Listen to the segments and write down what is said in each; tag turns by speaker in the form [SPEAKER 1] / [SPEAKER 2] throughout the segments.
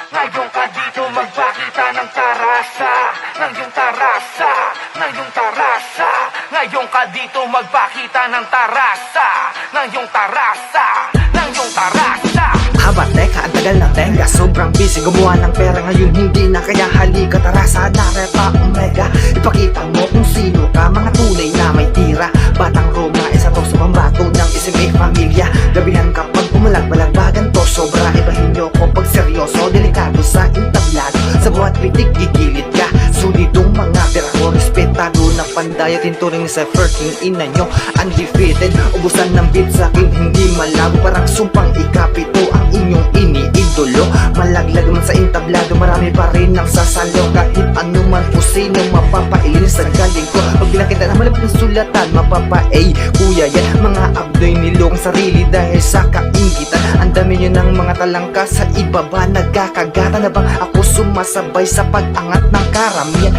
[SPEAKER 1] Ngayon ka dito magpakita ng tarasa, ng iyong tarasa, ng iyong tarasa. Ngayon ka dito magpakita ng tarasa, ng iyong tarasa, ng iyong tarasa.
[SPEAKER 2] Haba teka, ang tagal na tenga, sobrang busy gumawa ng pera. Ngayon hindi na, kaya halika tara sa Narepa Omega. Ipakita mo kung sino ka, mga tunay na may tira. Batang Roma, isa to sa pambato ng isang pamilya. Gabihan kapag pumalag-balagbagan to, sobra ibahin nyo ko pag seryoso. Delikado sa entablado, sa buhat pitik gigilid ka. Solidong mga pera ko, respetado na pandaya. Tinturing sa King ina nyo, undefeated. Ubusan ng beat sa akin, hindi malago. Parang sumpang ikapito ang inyong iniidolo. Malaglag man sa entablado, marami pa rin ang sasalo. Kahit ano man o sino mapapailin sa galing ko. Pag pinakita na malapit ng sulatan, mapapa-ay kuya yan. Mga abdoy nilong sarili dahil sa kaingitan. Ang dami nyo ng mga talangka sa ibaba, nagkakagata na bang ako sumasabay sa pag-angat ng karamihan.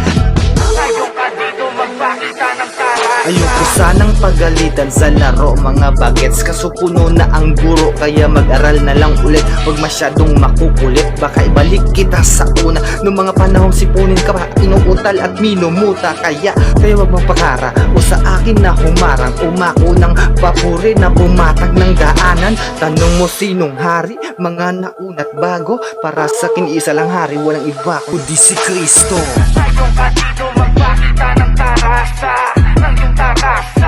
[SPEAKER 1] Ngayon ka dito magpakita ng tarasa.
[SPEAKER 2] Ayoko sanang pagalitan sa laro mga bagets, kaso puno na ang guro, kaya mag-aral na lang ulit. Huwag masyadong makukulit, baka ibalik kita sa una. Noong mga panahong sipunin ka pa, inuutal at minumuta. Kaya wag mong pakara o sa akin na humarang. Umako ng papuri na bumatag ng daanan. Tanong mo sinong hari, mga naunat bago. Para sa akin isa lang hari, walang iba kundi si Kristo.
[SPEAKER 1] Ngayon ka dito magpakita ng tarasa, ng iyong tarasa.